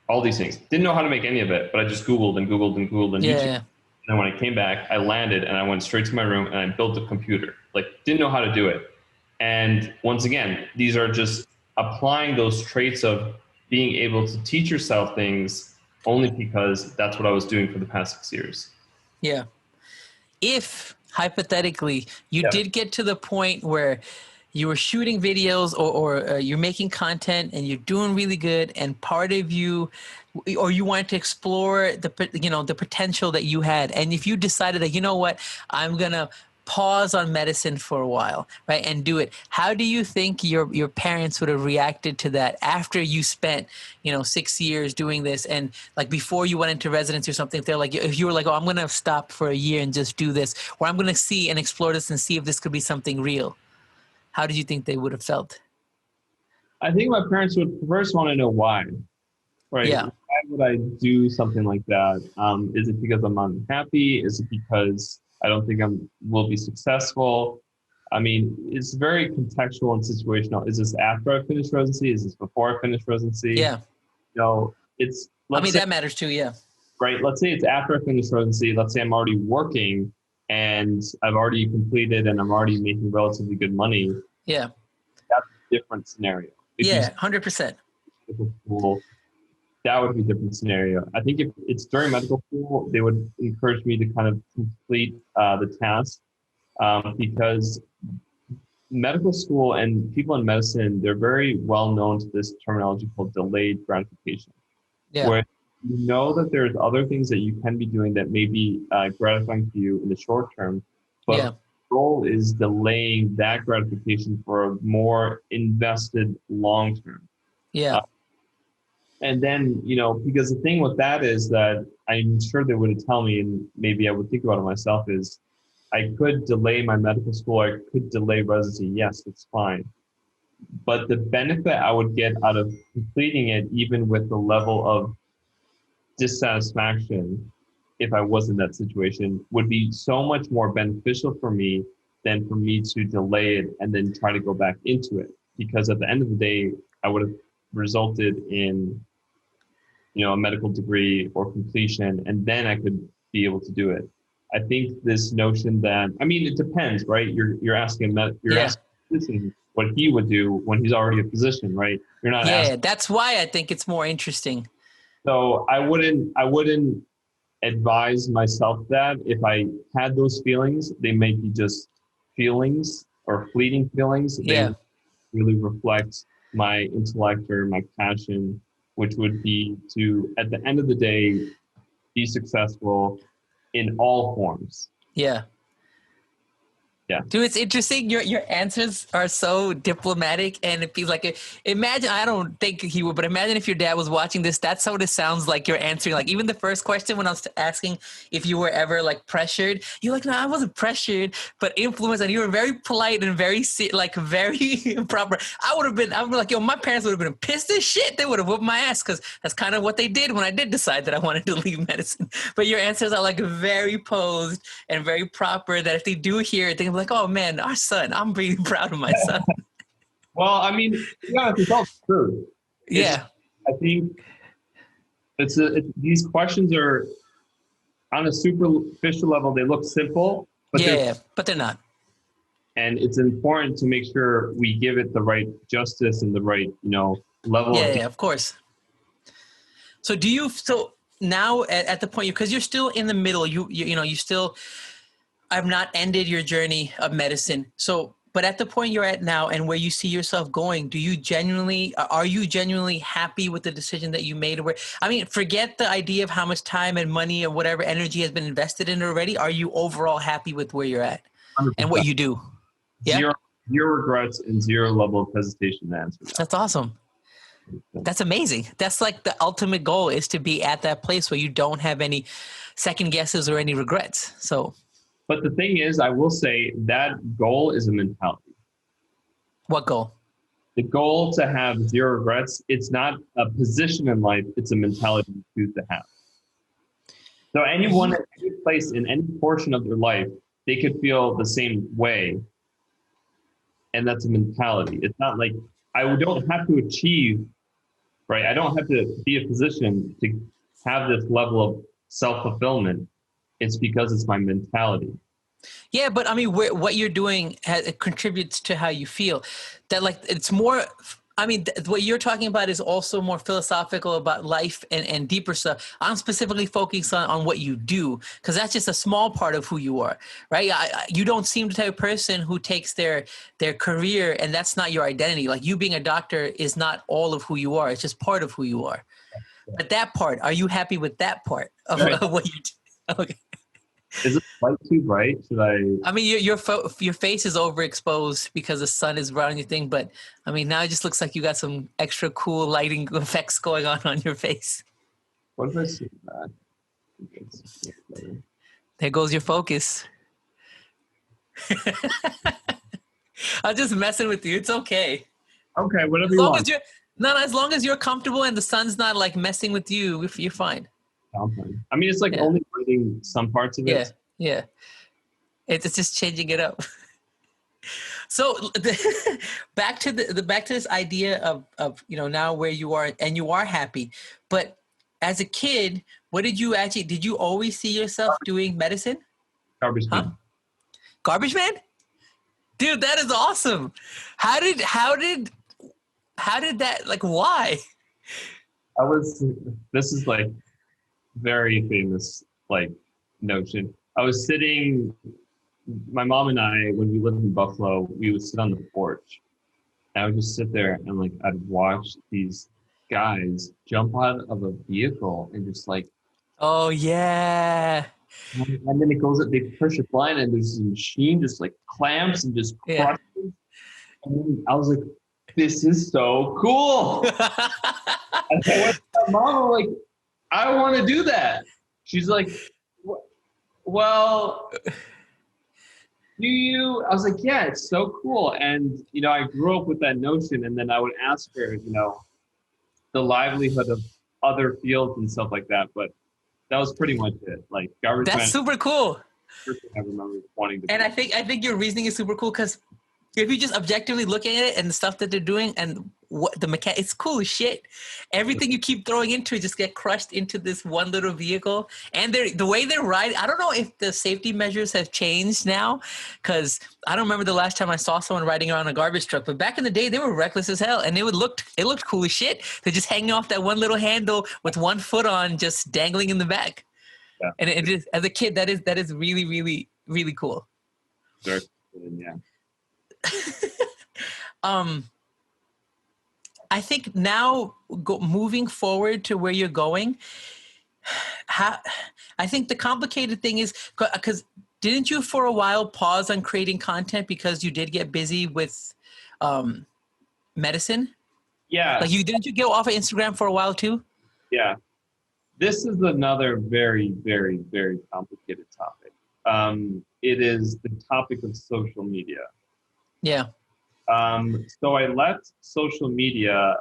all these things. Didn't know how to make any of it, but I just Googled and YouTube. And then when I came back, I landed and I went straight to my room and I built a computer. Didn't know how to do it. And once again, these are just applying those traits of being able to teach yourself things only because that's what I was doing for the past 6 years. Yeah. If hypothetically you did get to the point where you were shooting videos or you're making content and you're doing really good, and part of you, or you wanted to explore the potential that you had, and if you decided that, you know what, I'm gonna pause on medicine for a while, right, and do it, how do you think your parents would have reacted to that after you spent 6 years doing this, and before you went into residency or something? If they're if you were oh, I'm gonna stop for a year and just do this, or I'm gonna see and explore this and see if this could be something real, how did you think they would have felt? I think my parents would first want to know why, right? Yeah. Why would I do something like that? Is it because I'm unhappy? Is it because I don't think will be successful? I mean, it's very contextual and situational. Is this after I finish residency? Is this before I finish residency? Yeah. That matters too, yeah. Right. Let's say it's after I finish residency. Let's say I'm already working and I've already completed and I'm already making relatively good money. Yeah. That's a different scenario. 100%. School, that would be a different scenario. I think if it's during medical school, they would encourage me to kind of complete the task because medical school and people in medicine, they're very well known to this terminology called delayed gratification. Yeah. Where you know that there's other things that you can be doing that may be gratifying to you in the short term, but the goal is delaying that gratification for a more invested long term. Yeah. And then, because the thing with that is that I'm sure they would tell me, and maybe I would think about it myself, is I could delay my medical school, I could delay residency. Yes, it's fine. But the benefit I would get out of completing it, even with the level of dissatisfaction, if I was in that situation, would be so much more beneficial for me than for me to delay it and then try to go back into it. Because at the end of the day, I would have resulted in, a medical degree or completion, and then I could be able to do it. I think this notion that, it depends, right? You're asking asking what he would do when he's already a physician, right? You're not asking. That's why I think it's more interesting. So I wouldn't advise myself that if I had those feelings, they may be just feelings or fleeting feelings. They really reflect my intellect or my passion, which would be to, at the end of the day, be successful in all forms. Yeah. Yeah. Dude, it's interesting. Your answers are so diplomatic, and it feels like imagine, I don't think he would, but imagine if your dad was watching this. That's how it sounds like you're answering. Like even the first question when I was asking if you were ever pressured, you're like, no, I wasn't pressured, but influenced, and you were very polite and very very proper. I would be like, yo, my parents would have been pissed as shit. They would have whooped my ass because that's kind of what they did when I did decide that I wanted to leave medicine. But your answers are very posed and very proper, that if they do hear it, they can be like, oh man, our son, I'm really proud of my son. Well, it's all true. I think these questions are on a superficial level. They look simple, but they're not. And it's important to make sure we give it the right justice and the right, level. Of course. So now at the point, because you're still in the middle, you still have not ended your journey of medicine. So But at the point you're at now and where you see yourself going, are you genuinely happy with the decision that you made? I mean, forget the idea of how much time and money or whatever energy has been invested in it already. Are you overall happy with where you're at 100%. and what you do? Yeah. Zero regrets and zero level of hesitation to answer that. That's awesome. That's amazing. That's like the ultimate goal, is to be at that place where you don't have any second guesses or any regrets. So. But the thing is, I will say that goal is a mentality. What goal? The goal to have zero regrets, it's not a position in life, it's a mentality you choose to have. So anyone at any place in any portion of their life, they could feel the same way. And that's a mentality. It's not like I don't have to achieve, right? I don't have to be a position to have this level of self-fulfillment. It's because it's my mentality. Yeah, but I mean, what you're doing it contributes to how you feel. That, like, it's more. I mean, what you're talking about is also more philosophical about life and deeper stuff. I'm specifically focused on what you do, because that's just a small part of who you are, right? You don't seem the type of person who takes their career and that's not your identity. Like, you being a doctor is not all of who you are. It's just part of who you are. Yeah. But that part, are you happy with that part of what you do? Okay. Is it light too bright? Should I mean, your face is overexposed because the sun is around your thing, but I mean, now it just looks like you got some extra cool lighting effects going on your face. What if I see that? There goes your focus. I'm just messing with you. It's okay. Okay, whatever you want. As long as you're comfortable and the sun's not like messing with you, you're fine. I mean, it's like only reading some parts of it. Yeah. It's just changing it up. So back to this idea of now where you are, and you are happy. But as a kid, did you always see yourself doing medicine? Garbage man. Garbage man? Dude, that is awesome. How did that, like, why? This is like very famous, like, notion. I was sitting, my mom and I, when we lived in Buffalo, we would sit on the porch. And I would just sit there and, like, I'd watch these guys jump out of a vehicle and just, like, oh yeah. And then it goes up, they push a button and there's a machine just, like, clamps and just crushes. Yeah. And then I was like, this is so cool. And I went to my mom, I'm like, I want to do that. She's like, well, do you? I was like, yeah, it's so cool. And, I grew up with that notion, and then I would ask her, the livelihood of other fields and stuff like that. But that was pretty much it. Like, garbage man. That's super cool. I remember wanting to. And I think your reasoning is super cool, because if you just objectively look at it and the stuff that they're doing and what the mechanic, it's cool as shit. Everything you keep throwing into it just get crushed into this one little vehicle. And the way they're riding, I don't know if the safety measures have changed now, because I don't remember the last time I saw someone riding around a garbage truck. But back in the day, they were reckless as hell, and it looked cool as shit. They're just hanging off that one little handle with one foot on, just dangling in the back. Yeah. And it is, as a kid, that is really, really, really cool. Sure. Yeah. I think now moving forward to where you're going, I think the complicated thing is, because didn't you for a while pause on creating content because you did get busy with medicine? Yeah. Like, didn't you go off of Instagram for a while too? Yeah. This is another very, very, very complicated topic. It is the topic of social media. Yeah. So I left social media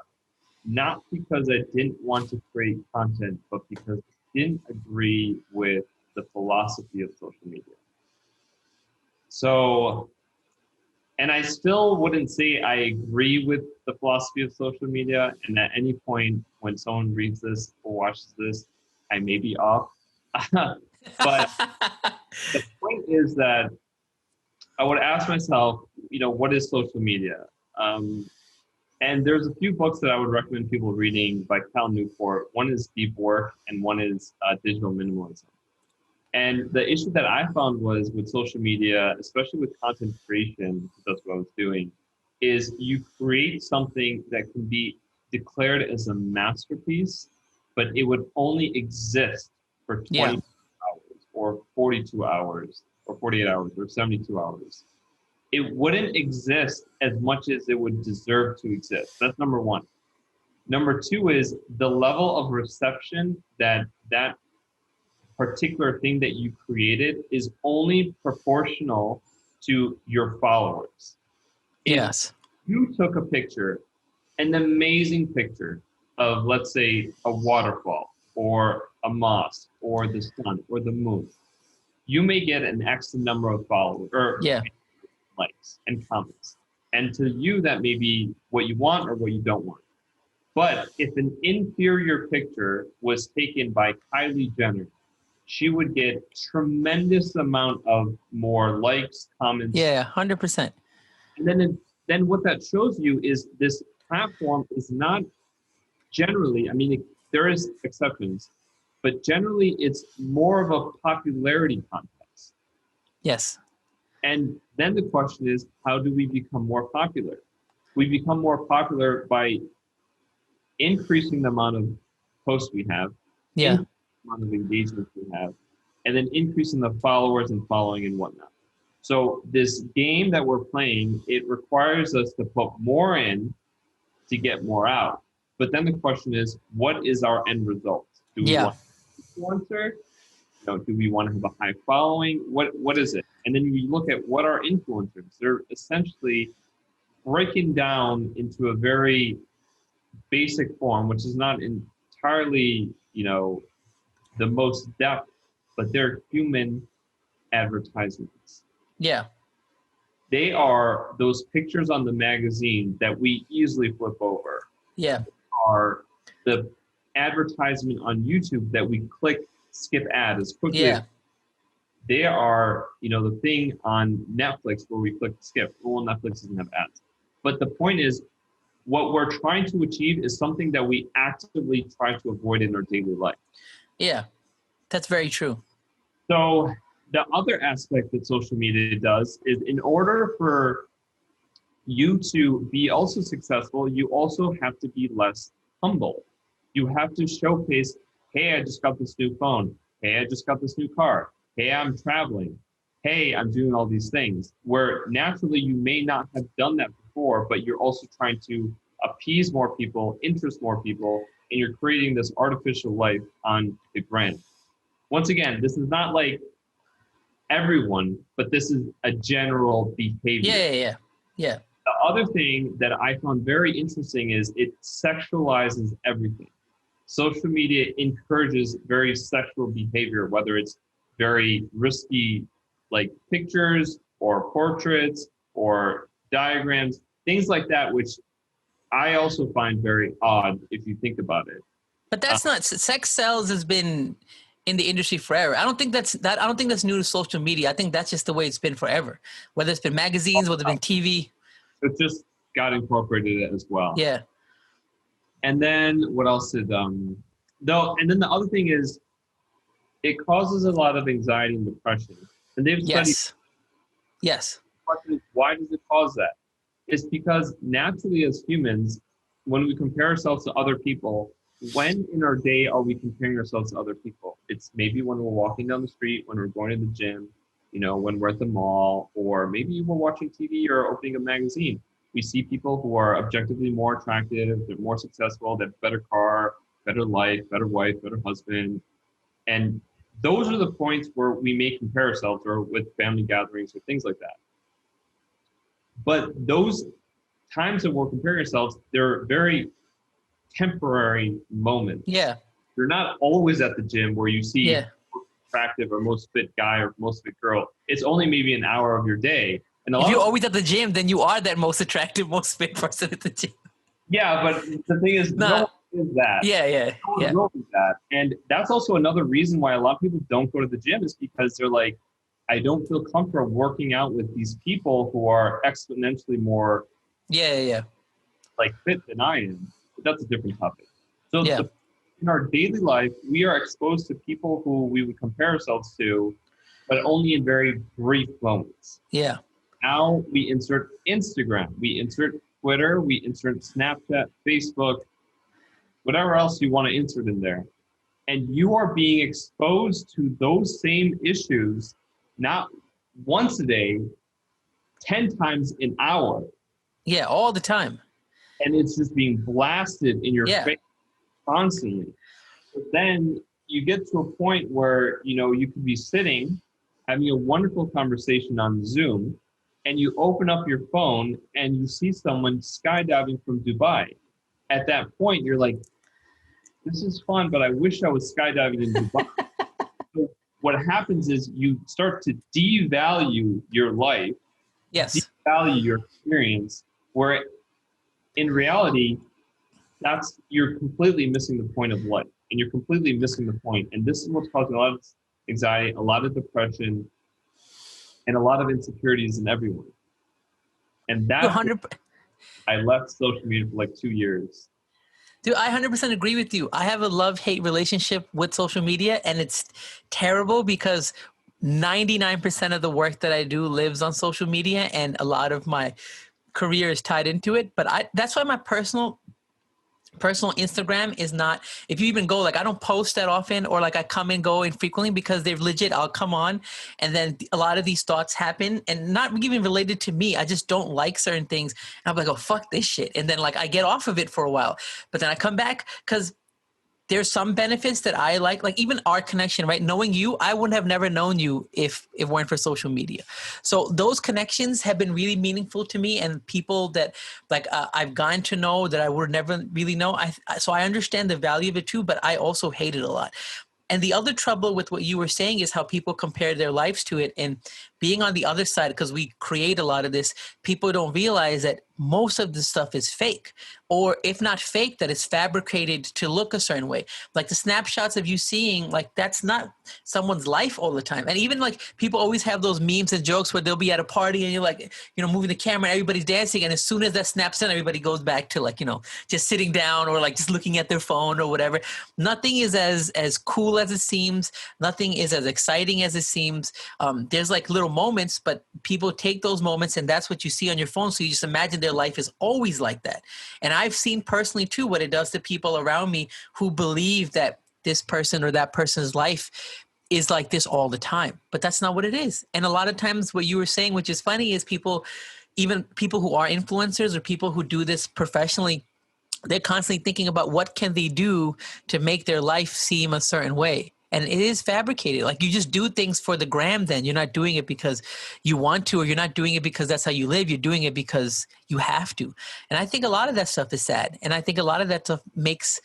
not because I didn't want to create content, but because I didn't agree with the philosophy of social media. So, and I still wouldn't say I agree with the philosophy of social media. And at any point when someone reads this or watches this, I may be off. But the point is that I would ask myself, what is social media? And there's a few books that I would recommend people reading by Cal Newport. One is Deep Work, and one is Digital Minimalism. And the issue that I found was with social media, especially with content creation, because that's what I was doing, is you create something that can be declared as a masterpiece, but it would only exist for Yeah. 20 hours or 42 hours or 48 hours or 72 hours. It wouldn't exist as much as it would deserve to exist. That's number one. Number two is the level of reception that that particular thing that you created is only proportional to your followers. If Yes. you took a picture, an amazing picture of, let's say, a waterfall or a mosque or the sun or the moon, you may get an X number of followers or Yeah. likes and comments. And to you, that may be what you want or what you don't want. But if an inferior picture was taken by Kylie Jenner, she would get tremendous amount of more likes, comments. Yeah, 100%. And then what that shows you is this platform is not generally, I mean, there is exceptions, but generally it's more of a popularity contest. Yes. And then the question is, how do we become more popular? We become more popular by increasing the amount of posts we have, Yeah. increasing the amount of engagements we have, and then increasing the followers and following and whatnot. So this game that we're playing, it requires us to put more in to get more out. But then the question is, what is our end result? Do we Yeah. want an influencer? Do we want to have a high following? What is it? And then you look at what are influencers. They're essentially breaking down into a very basic form, which is not entirely, the most depth, but they're human advertisements. Yeah. They are those pictures on the magazine that we easily flip over. Yeah. Are the advertisement on YouTube that we click skip ad as quickly Yeah. as they are, the thing on Netflix where we click skip. Well, Netflix doesn't have ads. But the point is, what we're trying to achieve is something that we actively try to avoid in our daily life. Yeah. That's very true. So the other aspect that social media does is in order for you to be also successful, you also have to be less humble. You have to showcase, hey, I just got this new phone. Hey, I just got this new car. Hey, I'm traveling. Hey, I'm doing all these things. Where naturally you may not have done that before, but you're also trying to appease more people, interest more people, and you're creating this artificial life on the gram. Once again, this is not like everyone, but this is a general behavior. Yeah. The other thing that I found very interesting is it sexualizes everything. Social media encourages very sexual behavior, whether it's very risky, like pictures or portraits or diagrams, things like that, which I also find very odd if you think about it. But that's not sex sells has been in the industry forever. I don't think that's new to social media. I think that's just the way it's been forever. Whether it's been magazines, whether it's been TV. It just got incorporated as well. Yeah. And then what else did and then the other thing is it causes a lot of anxiety and depression. And they've studied. Yes. Why does it cause that? It's because naturally as humans, when we compare ourselves to other people, when in our day are we comparing ourselves to other people? It's maybe when we're walking down the street, when we're going to the gym, when we're at the mall, or maybe we're watching TV or opening a magazine. We see people who are objectively more attractive, they're more successful, they have a better car, better life, better wife, better husband. And those are the points where we may compare ourselves, or with family gatherings or things like that. But those times that we're comparing ourselves, they're very temporary moments. Yeah. You're not always at the gym where you see most attractive or most fit guy or most fit girl. It's only maybe an hour of your day. And if you're always at the gym, then you are that most attractive, most fit person at the gym. Yeah, but the thing is, no one is that. Yeah. No one is that. And that's also another reason why a lot of people don't go to the gym, is because they're like, I don't feel comfortable working out with these people who are exponentially more like fit than I am. But that's a different topic. So the in our daily life, we are exposed to people who we would compare ourselves to, but only in very brief moments. Yeah. Now we insert Instagram, we insert Twitter, we insert Snapchat, Facebook, whatever else you want to insert in there. And you are being exposed to those same issues, not once a day, 10 times an hour. Yeah, all the time. And it's just being blasted in your face constantly. But then you get to a point where, you could be sitting, having a wonderful conversation on Zoom, and you open up your phone and you see someone skydiving from Dubai. At that point, you're like, this is fun, but I wish I was skydiving in Dubai. So what happens is you start to devalue your life, devalue your experience, where in reality, you're completely missing the point of life, and you're completely missing the point. And this is what's causing a lot of anxiety, a lot of depression, and a lot of insecurities in everyone. And that's I left social media for like 2 years. Dude, I 100% agree with you. I have a love-hate relationship with social media, and it's terrible because 99% of the work that I do lives on social media, and a lot of my career is tied into it. But that's why my personal Instagram is not, if you even go, like, I don't post that often, or like I come and go infrequently, because they're legit. I'll come on and then a lot of these thoughts happen, and not even related to me. I just don't like certain things. And I'm like, oh, fuck this shit. And then like I get off of it for a while, but then I come back because there's some benefits that I like even our connection, right? Knowing you, I wouldn't have never known you if it weren't for social media. So those connections have been really meaningful to me, and people that I've gotten to know that I would never really know. So I understand the value of it too, but I also hate it a lot. And the other trouble with what you were saying is how people compare their lives to it. And being on the other side, because we create a lot of this, people don't realize that most of the stuff is fake, or if not fake, that it's fabricated to look a certain way. Like the snapshots of you seeing, like, that's not someone's life all the time. And even like people always have those memes and jokes where they'll be at a party and you're like, moving the camera and everybody's dancing. And as soon as that snaps in, everybody goes back to like, just sitting down or like just looking at their phone or whatever. Nothing is as cool as it seems. Nothing is as exciting as it seems. There's like little moments, but people take those moments and that's what you see on your phone. So you just imagine their life is always like that. And I've seen personally too what it does to people around me who believe that this person or that person's life is like this all the time, but that's not what it is. And a lot of times what you were saying, which is funny, is even people who are influencers or people who do this professionally, they're constantly thinking about what can they do to make their life seem a certain way. And it is fabricated. Like, you just do things for the gram then. You're not doing it because you want to, or you're not doing it because that's how you live. You're doing it because you have to. And I think a lot of that stuff is sad. And I think a lot of that stuff makes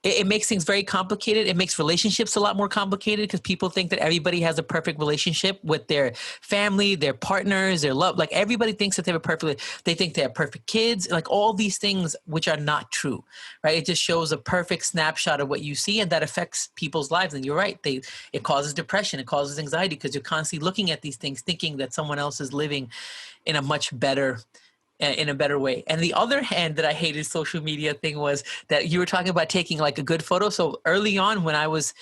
things very complicated. It makes relationships a lot more complicated because people think that everybody has a perfect relationship with their family, their partners, their love. Like, everybody thinks that they think they have perfect kids, like all these things, which are not true, right? It just shows a perfect snapshot of what you see, and that affects people's lives. And you're right. It causes depression. It causes anxiety because you're constantly looking at these things, thinking that someone else is living in a better way. And the other hand that I hated social media thing was that you were talking about taking like a good photo. So early on when I would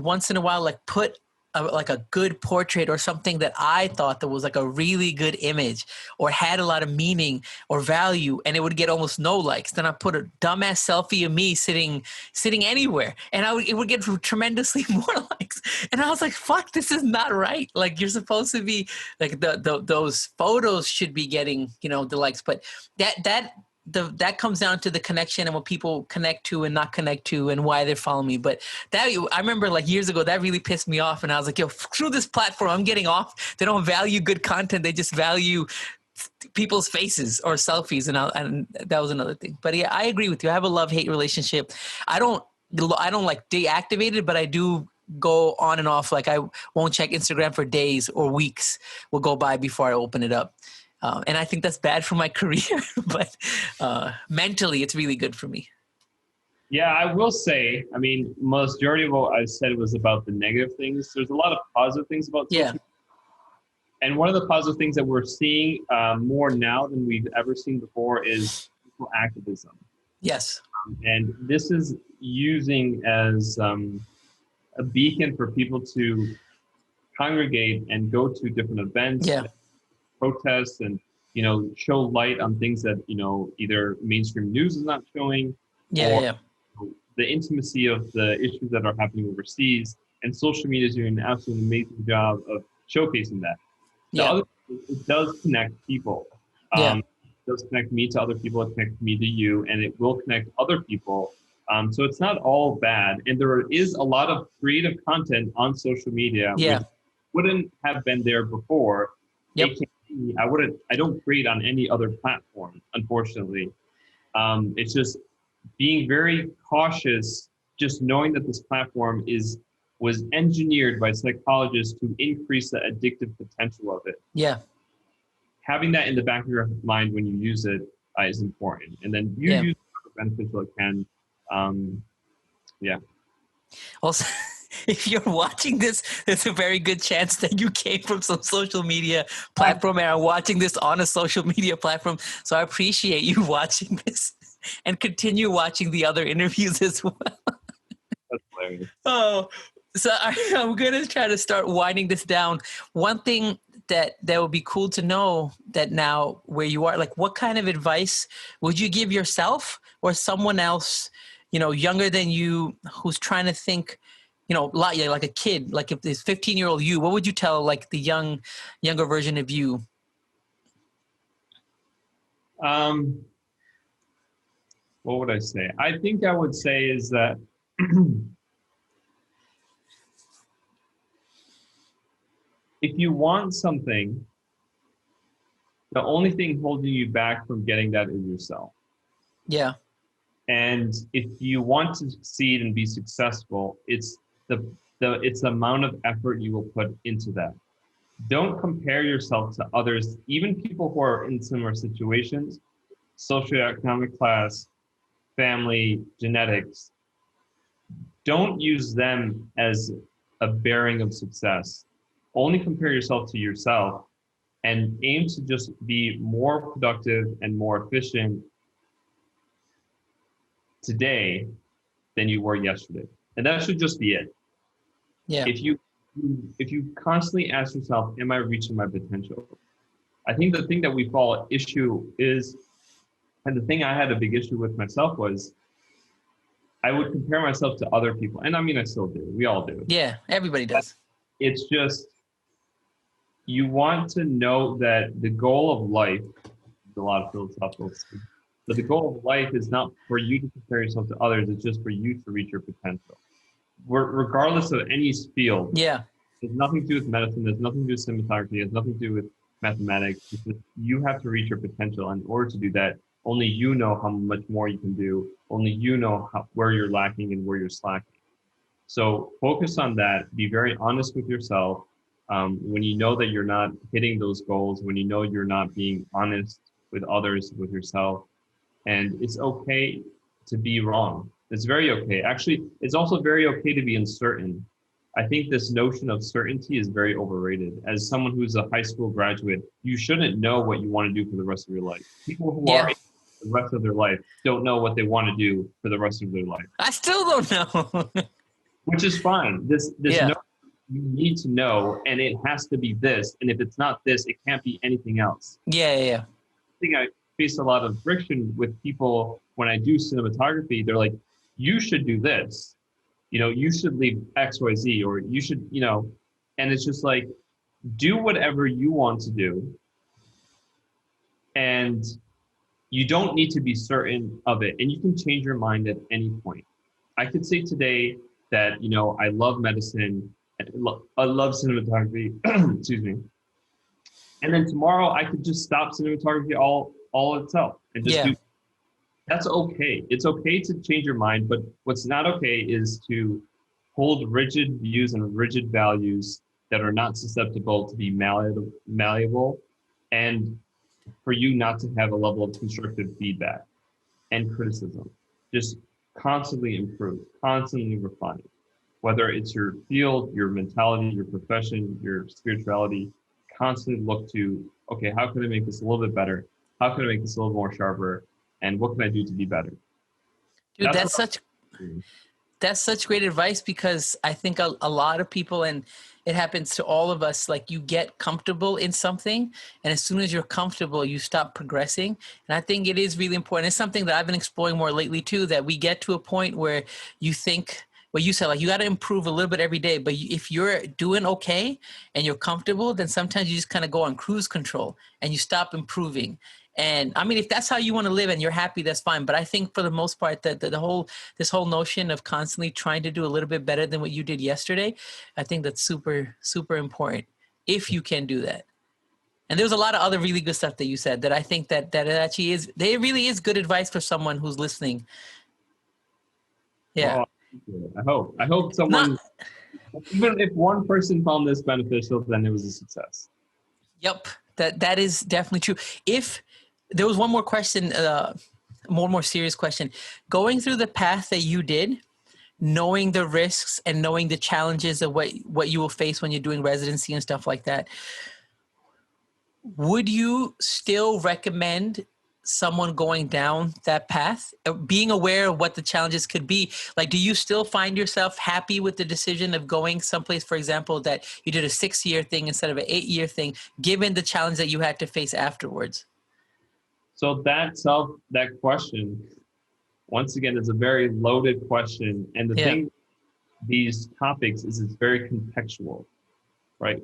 once in a while like put like a good portrait or something that I thought that was like a really good image or had a lot of meaning or value, and it would get almost no likes. Then I put a dumbass selfie of me sitting anywhere, and it would get tremendously more likes. And I was like, fuck, this is not right. Like, you're supposed to be like those photos should be getting, the likes, but that comes down to the connection and what people connect to and not connect to and why they're following me. But I remember like years ago, that really pissed me off. And I was like, yo, screw this platform. I'm getting off. They don't value good content. They just value people's faces or selfies. And that was another thing. But yeah, I agree with you. I have a love-hate relationship. I don't like deactivate it, but I do go on and off. Like, I won't check Instagram for days or weeks will go by before I open it up. And I think that's bad for my career, but mentally it's really good for me. Yeah, I will say, I mean, majority of what I said was about the negative things. There's a lot of positive things about social media. And one of the positive things that we're seeing more now than we've ever seen before is social activism. Yes. And this is using as a beacon for people to congregate and go to different events, Yeah. protests, and show light on things that either mainstream news is not showing, Yeah. or Yeah. the intimacy of the issues that are happening overseas. And social media is doing an absolutely amazing job of showcasing that. The Yeah. other thing, it does connect people. Yeah. It does connect me to other people. It connects me to you, and it will connect other people. So it's not all bad. And there is a lot of creative content on social media, which Yeah. wouldn't have been there before. Yep. AKA, I don't create on any other platform, unfortunately. It's just being very cautious, just knowing that this platform was engineered by psychologists to increase the addictive potential of it. Yeah. Having that in the back of your mind when you use it is important. And then you Yeah. use it for beneficial it can. Yeah. Also, if you're watching this, there's a very good chance that you came from some social media platform and are watching this on a social media platform. So I appreciate you watching this and continue watching the other interviews as well. That's hilarious. Oh, so I'm going to try to start winding this down. One thing that would be cool to know that now where you are, like what kind of advice would you give yourself or someone else, younger than you who's trying to think, like a kid, like if this 15-year-old you, what would you tell like the younger version of you? What would I say? I think I would say is that if you want something, the only thing holding you back from getting that is yourself. Yeah. And if you want to succeed and be successful, it's it's the amount of effort you will put into that. Don't compare yourself to others, even people who are in similar situations, socioeconomic class, family, genetics. Don't use them as a bearing of success. Only compare yourself to yourself and aim to just be more productive and more efficient today than you were yesterday. And that should just be it. Yeah. If you constantly ask yourself, am I reaching my potential? I think the thing that we fall issue is, and the thing I had a big issue with myself was I would compare myself to other people. And I mean, I still do. We all do. Yeah. Everybody does. It's just, you want to know that the goal of life, a lot of philosophical stuff, but the goal of life is not for you to compare yourself to others. It's just for you to reach your potential. Regardless of any field. Yeah. It has nothing to do with medicine. There's nothing to do with cinematography. It has nothing to do with mathematics. It's just, you have to reach your potential. And in order to do that, only you know how much more you can do. Only you know where you're lacking and where you're slacking. So focus on that. Be very honest with yourself. When you know that you're not hitting those goals, when you know you're not being honest with others, with yourself, and it's okay to be wrong. It's very okay. Actually, it's also very okay to be uncertain. I think this notion of certainty is very overrated. As someone who's a high school graduate, you shouldn't know what you want to do for the rest of your life. People who are the rest of their life don't know what they want to do for the rest of their life. I still don't know. Which is fine. This notion you need to know, and it has to be this. And if it's not this, it can't be anything else. Yeah. I think I face a lot of friction with people when I do cinematography. They're like, you should do this. You should leave X, Y, Z, or you should, and it's just like, do whatever you want to do. And you don't need to be certain of it. And you can change your mind at any point. I could say today that, I love medicine, I love cinematography, excuse me. And then tomorrow I could just stop cinematography all itself and just do. That's okay. It's okay to change your mind, but what's not okay is to hold rigid views and rigid values that are not susceptible to be malleable, and for you not to have a level of constructive feedback and criticism. Just constantly improve, constantly refine. Whether it's your field, your mentality, your profession, your spirituality, constantly look to, okay, how can I make this a little bit better? How can I make this a little more sharper? And what can I do to be better? Dude, that's such great advice, because I think a lot of people, and it happens to all of us, like you get comfortable in something, and as soon as you're comfortable, you stop progressing. And I think it is really important. It's something that I've been exploring more lately too, that we get to a point where you think, well, you said like you got to improve a little bit every day, but if you're doing okay and you're comfortable, then sometimes you just kind of go on cruise control and you stop improving. And I mean, if that's how you want to live and you're happy, that's fine. But I think for the most part, that this whole notion of constantly trying to do a little bit better than what you did yesterday, I think that's super, super important if you can do that. And there's a lot of other really good stuff that you said that I think that it actually is, it really is good advice for someone who's listening. Yeah. Well, I hope someone, even if one person found this beneficial, then it was a success. Yep. That is definitely true. If there was one more question, more serious question, going through the path that you did, knowing the risks and knowing the challenges of what you will face when you're doing residency and stuff like that, would you still recommend someone going down that path, being aware of what the challenges could be? Like, do you still find yourself happy with the decision of going someplace, for example, that you did a 6-year thing instead of an 8-year thing, given the challenge that you had to face afterwards? So that question, once again, is a very loaded question. And the thing, these topics is it's very contextual, right?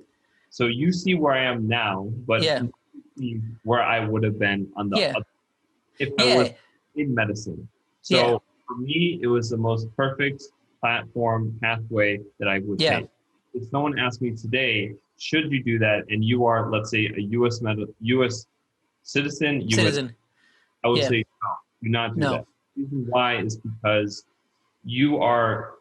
So you see where I am now, but you see where I would have been on the other, if I was in medicine. So for me, it was the most perfect platform pathway that I would take. If someone asked me today, should you do that? And you are, let's say, a U.S. citizen, I would say, no, do not do that. The reason why is because you are,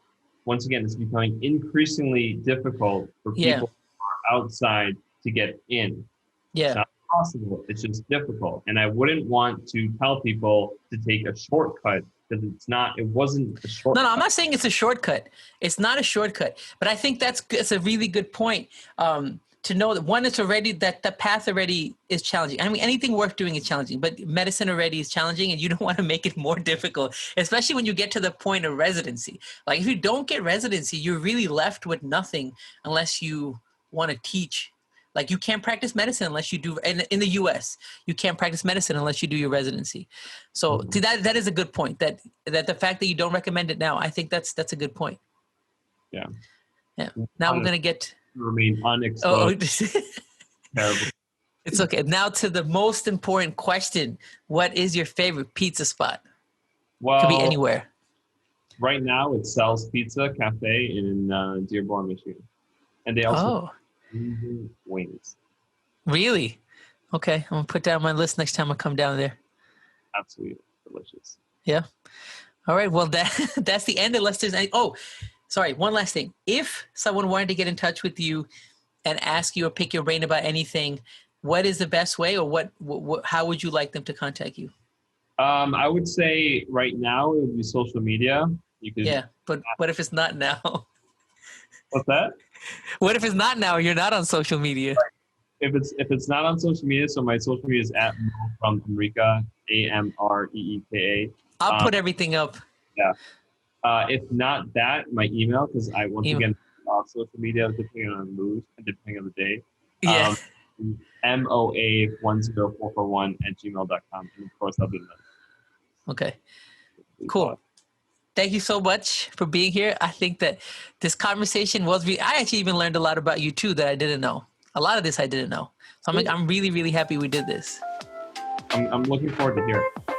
once again, it's becoming increasingly difficult for people who are outside to get in. It's not possible, it's just difficult. And I wouldn't want to tell people to take a shortcut, because it wasn't a shortcut. No, I'm not saying it's a shortcut. It's not a shortcut. But I think it's a really good point. To know that one, it's already, that the path already is challenging. I mean, anything worth doing is challenging, but medicine already is challenging, and you don't want to make it more difficult, especially when you get to the point of residency. Like if you don't get residency, you're really left with nothing unless you want to teach. Like you can't practice medicine unless you do, in the US, you can't practice medicine unless you do your residency. So that is a good point, that the fact that you don't recommend it now, I think that's a good point. Yeah. Now we're going to get... remain unexposed. Terrible. It's okay. Now to the most important question. What is your favorite pizza spot? Well, could be anywhere. Right now it's Sal's Pizza Cafe in Dearborn, Michigan. And they also have wings. Really? Okay. I'm going to put down my list next time I come down there. Absolutely delicious. Yeah. All right. Well, that's the end, unless there's any... Oh, sorry, one last thing. If someone wanted to get in touch with you and ask you or pick your brain about anything, what is the best way, or what how would you like them to contact you? I would say right now it would be social media. You could. But what if it's not now? What's that? What if it's not now? You're not on social media. If it's not on social media, so my social media is at Mo from Amrika, AMREEKA. I'll put everything up. Yeah. If not that, my email, because I again off social media depending on the mood and depending on the day. MOA10441@gmail.com, and of course I'll do that. Okay. Cool. Thank you so much for being here. I think that this conversation I actually even learned a lot about you too that I didn't know. A lot of this I didn't know. So I'm really, really happy we did this. I'm looking forward to hearing it.